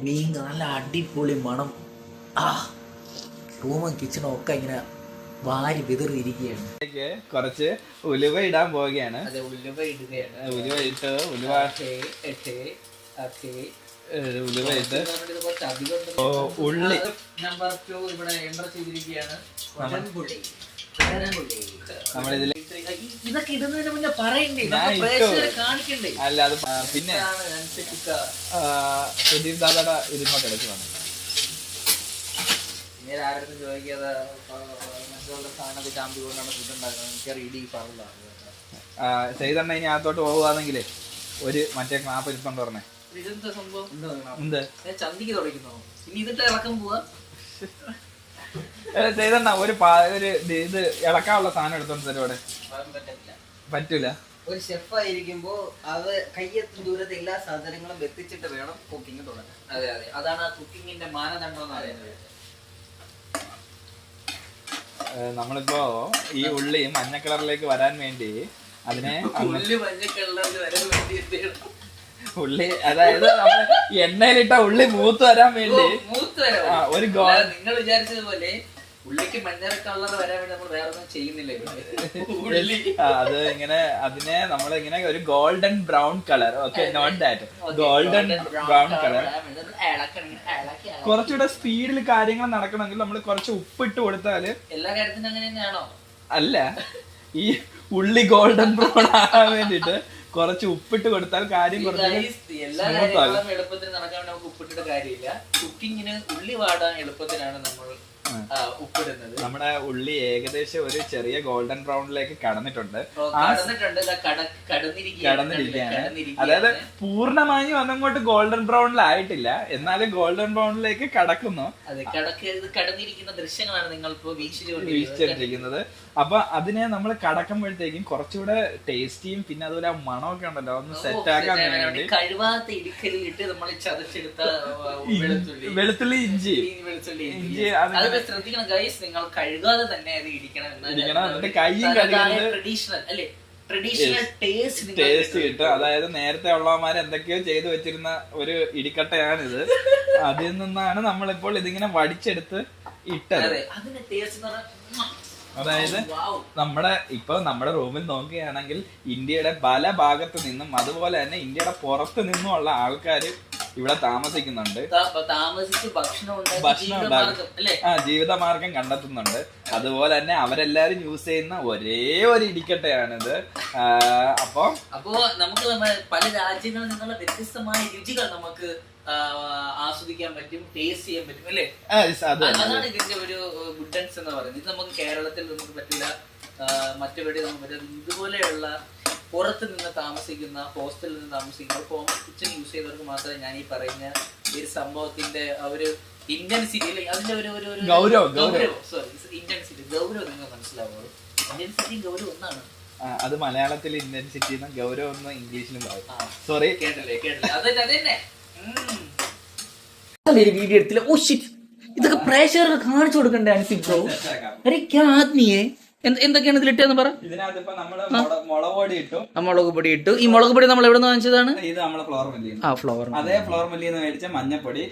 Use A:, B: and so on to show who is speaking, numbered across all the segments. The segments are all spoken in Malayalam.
A: മീൻ നല്ല അടിപൊളി മണം. ആ റൂമും കിച്ചണും ഒക്കെ ഇങ്ങനെ വാരി വിതറിയിരിക്കുകയാണ്.
B: കുറച്ച് ഉലുവ ഇടാൻ പോവുകയാണ്.
A: അതെ, ഉലുവ ഇടുകയാണ്.
B: ഉലുവ ഇട്ട് ഉലുവ ഇട്ട് ഉള്ളി
A: നമ്പർ 2 ഇവിടെ എൻ്റർ ചെയ്തിരിക്കുകയാണ്.
B: നമ്മളിതിൽ
A: ഇതൊക്കെ ഇടുന്നതിന് മുന്നേ പറയണ്ടേ, കാണിക്കണ്ടേ?
B: അല്ല അത് പിന്നെ സുധീർ ദാദാടെ ഇതിങ്ങോട്ട് ഇടയ്ക്ക് വന്നു.
A: ഇങ്ങനെ ആരും ചോദിക്കാതെ മറ്റുള്ള സാധനമൊക്കെ ചാമ്പി കൊണ്ടാണ് ഫുഡ് ഉണ്ടാക്കുന്നത്. എനിക്ക് റീഡി പറഞ്ഞതാണ്
B: ചെയ്തണ്ണ ഇനി അകത്തോട്ട് പോകുകയാണെങ്കിലേ ഒരു മറ്റേ മാപ്പ് ഇരിപ്പുണ്ട് പറഞ്ഞേ.
A: ഇതെന്താ സംഭവം?
B: എന്ത്
A: ചന്തിക്ക് തുടയ്ക്കുന്നോ? ഇനി ഇതിട്ട് ഇളക്കം പോവാ
B: ചെയ്തണ്ണ ഒരു ഇത് ഇളക്കാനുള്ള സാധനം എടുത്തോണ്ട് തരുവാടെ. പറ്റൂല.
A: ഒരു ഷെഫ് ആയിരിക്കുമ്പോ അത് കയ്യെത്തും ദൂരത്തെ എല്ലാ സാധനങ്ങളും എത്തിച്ചിട്ട് വേണം കുക്കിംഗ് തുടങ്ങാൻ. അതെ അതെ, അതാണ് ആ കുക്കിങ്ങിന്റെ മാനദണ്ഡം എന്ന് പറയുന്നത്.
B: നമ്മളിപ്പോ ഈ ഉള്ളി മഞ്ഞ കളറിലേക്ക് വരാൻ വേണ്ടി അതിനെ
A: ഉള്ളി മഞ്ഞ കളറിൽ വരാൻ വേണ്ടി
B: ഉള്ളി, അതായത് നമ്മൾ എണ്ണയിലിട്ട ഉള്ളി മൂത്ത് വരാൻ വേണ്ടി ഒരു
A: നിങ്ങൾ വിചാരിച്ചതുപോലെ ഉള്ളിക്ക് മഞ്ഞ കളർ വരാൻ വേണ്ടി നമ്മൾ വേറെ ഒന്നും ചെയ്യുന്നില്ല.
B: അത് ഇങ്ങനെ അതിനെ നമ്മളിങ്ങനെ ഒരു golden brown colour, okay, not that, golden brown colour. കുറച്ചുകൂടെ സ്പീഡിൽ കാര്യങ്ങൾ നടക്കണമെങ്കിൽ നമ്മൾ കുറച്ച് ഉപ്പിട്ട് കൊടുത്താല്.
A: എല്ലാ കാര്യത്തിനും അങ്ങനെ തന്നെയാണോ?
B: അല്ല, ഈ ഉള്ളി ഗോൾഡൻ ബ്രൗൺ ആകാൻ വേണ്ടിട്ട് കുറച്ച് ഉപ്പിട്ട് കൊടുത്താൽ കാര്യം
A: എല്ലാ കാര്യങ്ങളും എളുപ്പത്തിന് നടക്കാൻ നമുക്ക് ഉപ്പിട്ടിട്ട് കാര്യമില്ല. കുക്കിങ്ങിന് ഉള്ളി വാടാൻ എളുപ്പത്തിനാണ് നമ്മൾ ഉപ്പിടുന്നത്.
B: നമ്മുടെ ഉള്ളി ഏകദേശം ഒരു ചെറിയ ഗോൾഡൻ ബ്രൗണിലേക്ക് കടന്നിട്ടുണ്ട്. കടന്നിരിക്കുകയാണ്. അതായത് പൂർണ്ണമായി വന്നങ്ങോട്ട് ഗോൾഡൻ ബ്രൗണിലായിട്ടില്ല, എന്നാലും ഗോൾഡൻ ബ്രൗണിലേക്ക് കടക്കുന്നു.
A: കടന്നിരിക്കുന്ന ദൃശ്യങ്ങളാണ് നിങ്ങൾ ഇപ്പോൾ
B: വീക്ഷിച്ചിരിക്കുന്നത്. അപ്പൊ അതിനെ നമ്മൾ കടക്കുമ്പോഴത്തേക്കും കുറച്ചുകൂടെ ടേസ്റ്റിയും പിന്നെ അതുപോലെ മണമൊക്കെ ഉണ്ടല്ലോ ഒന്ന് സെറ്റ് ആക്കാൻ വേണ്ടി
A: കഴിവാത്ത ഇടിക്കലിട്ട് നമ്മൾ ചതച്ചെടുത്ത
B: വെളുത്തുള്ളി ഇഞ്ചി
A: ശ്രദ്ധിക്കണം ഗൈസ്, നിങ്ങൾ കഴുകാതെ തന്നെ അത് ഇടിക്കണം.
B: എന്നിട്ട് കൈയും കഴുകുന്നത്
A: ട്രഡീഷണൽ അല്ലേ, ട്രഡീഷണൽ
B: ടേസ്റ്റ് കിട്ടും. അതായത് നേരത്തെ ഉള്ളവന്മാർ എന്തൊക്കെയോ ചെയ്തു വെച്ചിരുന്ന ഒരു ഇടിക്കട്ടയാണിത്. അതിൽ നിന്നാണ് നമ്മളിപ്പോൾ ഇതിങ്ങനെ വടിച്ചെടുത്ത് ഇട്ടത്. അതായത് നമ്മുടെ റൂമിൽ നോക്കുകയാണെങ്കിൽ ഇന്ത്യയുടെ പല ഭാഗത്ത് നിന്നും അതുപോലെ തന്നെ ഇന്ത്യയുടെ പുറത്ത് നിന്നുമുള്ള ആൾക്കാര് ഇവിടെ താമസിക്കുന്നുണ്ട്, ഭക്ഷണം ഉണ്ടാക്കും, ജീവിതമാർഗം കണ്ടെത്തുന്നുണ്ട്. അതുപോലെ തന്നെ അവരെല്ലാരും യൂസ് ചെയ്യുന്ന ഒരേ ഒരു ഇടിക്കട്ടയാണിത്. അപ്പോ
A: നമുക്ക് പല രാജ്യങ്ങളിൽ നിന്നുള്ള വ്യത്യസ്തമായ രുചികൾ നമുക്ക് ആസ്വദിക്കാൻ പറ്റും, ടേസ്റ്റ് ചെയ്യാൻ പറ്റും അല്ലേ? അതാണ് ഇതിന്റെ ഒരു ഗുഡൻസ് എന്ന് പറയുന്നത്. ഇത് നമുക്ക് കേരളത്തിൽ നമുക്ക് പറ്റില്ല, മറ്റെവിടെ നമുക്ക് പറ്റില്ല. ഇതുപോലെയുള്ള പുറത്ത് നിന്ന് താമസിക്കുന്ന, ഹോസ്റ്റലിൽ നിന്ന് താമസിക്കുന്ന, കോമൺ കിച്ചൺ യൂസ് ചെയ്തവർക്ക് മാത്രമേ ഞാൻ ഈ പറയുന്ന ഒരു സംഭവത്തിന്റെ ഒരു ഇന്റൻസിറ്റി, അതിന്റെ ഒരു ഇന്റൻസിറ്റി, ഗൗരവം നിങ്ങൾ മനസ്സിലാവുള്ളൂ. ഇന്റൻസിറ്റി ഗൗരവം ഒന്നാണ്.
B: അത് മലയാളത്തിൽ ഇന്റൻസിറ്റി ഗൗരവം ഒന്ന് ഇംഗ്ലീഷിലും പറയും. സോറി,
A: കേട്ടില്ലേ അതന്നെ വീഡിയോ എടുത്തില്ല. ഓ ഷിറ്റ്, ഇതൊക്കെ പ്രേക്ഷകർക്ക് കാണിച്ചു കൊടുക്കണ്ടേ അൻസി ബ്രോ? അരെ ക്യാ ആദ്മിയെ എന്തൊക്കെയാണ് ഇതിലിട്ടെന്ന് പറ. മുളക് പൊടി ഇട്ടു. ഈ മുളക് പൊടി നമ്മൾ എവിടെ നിന്ന് വാങ്ങിച്ചതാണ്?
B: ഇത് നമ്മളെ ഫ്ലോർ അതേ ഫ്ലോർ മില്ലിൽ നിന്ന് മേടിച്ച മഞ്ഞപ്പൊടി.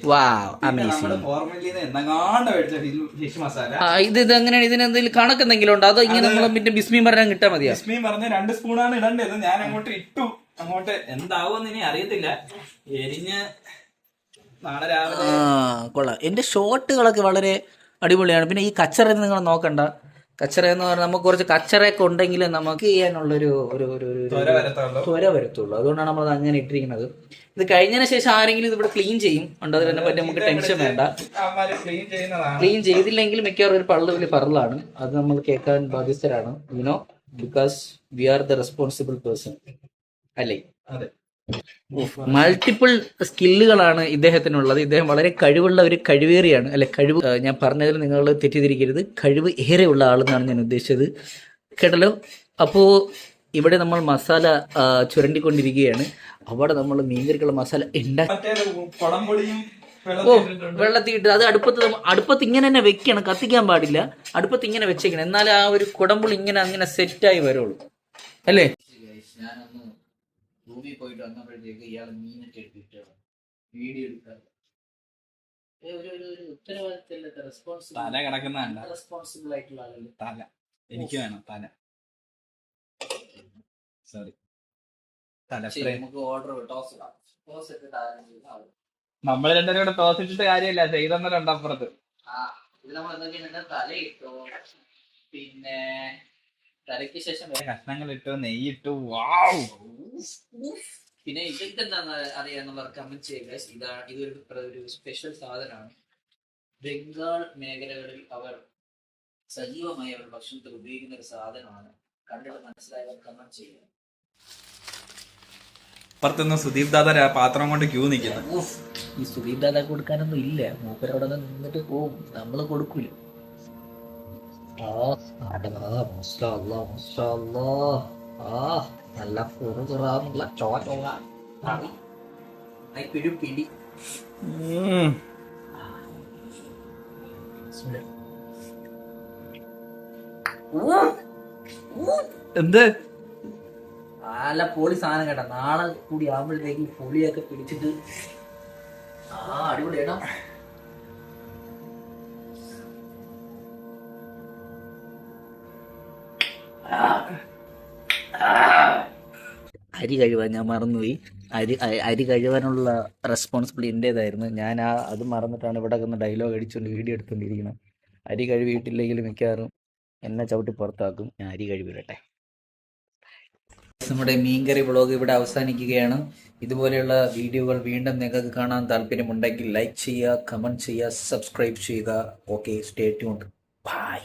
B: ഫിഷ് മസാല.
A: ഇത് എങ്ങനെയാണ്? ഇതിന് എന്തെങ്കിലും കണക്ക് എന്തെങ്കിലും ഉണ്ടോ? അതോ ഇങ്ങനെ നമ്മൾ പിന്നെ ബിസ്മി പറഞ്ഞാൽ കിട്ടാൻ മതിയോ?
B: ബിസ്മി പറഞ്ഞ് 2 സ്പൂണാണ് ഇടേണ്ടത്. ഞാൻ അങ്ങോട്ട് ഇട്ടു. അങ്ങോട്ട് എന്താവുമെന്ന് ഇനി അറിയത്തില്ല. എരിഞ്ഞ് നാളെ രാവിലെ
A: കൊള്ളാം. എന്റെ ഷോട്ടുകളൊക്കെ വളരെ അടിപൊളിയാണ്. പിന്നെ ഈ കച്ചറ നിങ്ങൾ നോക്കണ്ട. കച്ചറ എന്ന് പറഞ്ഞാൽ നമുക്ക് കുറച്ച് കച്ചറയൊക്കെ ഉണ്ടെങ്കിൽ നമുക്ക് ചെയ്യാനുള്ളൊരു ത്വര വരത്തുള്ളൂ. അതുകൊണ്ടാണ് നമ്മളത് അങ്ങനെ ഇട്ടിരിക്കുന്നത്. ഇത് കഴിഞ്ഞതിന് ശേഷം ആരെങ്കിലും ഇത് ഇവിടെ ക്ലീൻ ചെയ്യും. അതിനെ പറ്റി നമുക്ക് ടെൻഷൻ വേണ്ട. ക്ലീൻ ചെയ്തില്ലെങ്കിൽ മിക്കവാറും ഒരു വലിയ പറലാണ്. അത് നമ്മൾ കേൾക്കാൻ ബാധ്യസ്ഥരാണ്. You know, because we are the responsible person അല്ലേ? മൾട്ടിപ്പിൾ സ്കില്ലുകളാണ് ഇദ്ദേഹത്തിനുള്ളത്. ഇദ്ദേഹം വളരെ കഴിവുള്ള ഒരു കഴിവേറിയാണ്. അല്ലെ, കഴിവ് ഞാൻ പറഞ്ഞതിൽ നിങ്ങൾ തെറ്റിദ്ധരിക്കരുത്. കഴിവ് ഏറെയുള്ള ആളെന്നാണ് ഞാൻ ഉദ്ദേശിച്ചത്. കേട്ടല്ലോ. അപ്പോൾ ഇവിടെ നമ്മൾ മസാല ചുരണ്ടിക്കൊണ്ടിരിക്കുകയാണ്. അവിടെ നമ്മൾ മീൻകറിക്കുള്ള മസാല വെള്ളത്തിയിട്ട് അത് അടുപ്പത്ത് ഇങ്ങനെ തന്നെ വെക്കണം. കത്തിക്കാൻ പാടില്ല. അടുപ്പത്ത് ഇങ്ങനെ വെച്ചേക്കണം. എന്നാലും ആ ഒരു കുടംപുളി ഇങ്ങനെ അങ്ങനെ സെറ്റായി വരുള്ളൂ അല്ലേ? റൂമിൽ പോയിട്ട് വന്നപ്പോഴത്തേക്ക് ഇയാൾ മീനൊക്കെ എടുത്തിട്ട് വീഡിയോ എടുക്കാറ്. ഒരു ഉത്തരവാദിത്തമില്ലാത്ത
B: തല കിടക്കുന്നതല്ല,
A: റെസ്പോൺസിബിൾ ആയിട്ടുള്ള ആളല്ലേ.
B: തല എനിക്ക് വേണം, തല. സോറി, തല
A: ശരി, നമുക്ക് ഓർഡർ ടോസ് ഇടാം. ടോസ് ഇട്ടിട്ട് ആരെങ്കിലും ആവും.
B: നമ്മൾ രണ്ടുപേരും കൂടെ തോസിച്ചിട്ട് കാര്യമില്ല, ചെയ്തെന്നല്ലുണ്ട് അപ്പുറത്ത്.
A: ഇത് നമ്മൾ എന്തൊക്കെയാണ്, തല ഇട്ടു, പിന്നെ തലയ്ക്ക് ശേഷം
B: കഷ്ണങ്ങൾ ഇട്ടു, നെയ്യിട്ടു. വാവ്.
A: പിന്നെ ഇതെന്താന്ന് അറിയാന്നുള്ളവർ കമന്റ് ചെയ്യുക. ഇതൊരു സ്പെഷ്യൽ സാധനമാണ്. ബംഗാൾ മേഖലകളിൽ അവർ സജീവമായി അവർ ഭക്ഷണത്തിൽ ഉപയോഗിക്കുന്ന ഒരു സാധനമാണ്. കണ്ടിട്ട് മനസ്സിലായവർ കമന്റ് ചെയ്യുക.
B: അപ്പുറത്തുനിന്ന് സുദീപ് ദാദ പാത്രം കൊണ്ട് ക്യൂ നിൽക്കുന്നു.
A: ഈ സുദീപ് ദാദ കൊടുക്കാനൊന്നും ഇല്ല, മൂപ്പരവിടെ നിന്നിട്ട് പോവും, നമ്മള് കൊടുക്കൂല. നല്ല കുറുകുറാന്നുള്ള ചോര പിടി.
B: എന്ത്
A: നല്ല പൊളി സാധനം കേട്ടാ. നാളെ കൂടി ആകുമ്പോഴത്തേക്ക് പൊളിയൊക്കെ പിടിച്ചിട്ട് അടിപൊളിയാണോ. അരി കഴുകാൻ ഞാൻ മറന്നുപോയി. അരി കഴുകാനുള്ള റെസ്പോൺസിബിലിറ്റി എൻ്റേതായിരുന്നു. ഞാൻ അത് മറന്നിട്ടാണ് ഇവിടെ നിന്ന് ഡയലോഗ് അടിച്ചുകൊണ്ട് വീഡിയോ എടുത്തുകൊണ്ടിരിക്കുന്നത്. അരി കഴുകിയിട്ടില്ലെങ്കിൽ മിക്കവാറും എന്നെ ചവിട്ടി പുറത്താക്കും. ഞാൻ അരി കഴുകിയിടട്ടെ. നമ്മുടെ മീൻകറി വ്ളോഗ് ഇവിടെ അവസാനിക്കുകയാണ്. ഇതുപോലെയുള്ള വീഡിയോകൾ വീണ്ടും നിങ്ങൾക്ക് കാണാൻ താല്പര്യമുണ്ടെങ്കിൽ ലൈക്ക് ചെയ്യുക, കമൻറ്റ് ചെയ്യുക, സബ്സ്ക്രൈബ് ചെയ്യുക. Okay, stay tuned. ബൈ.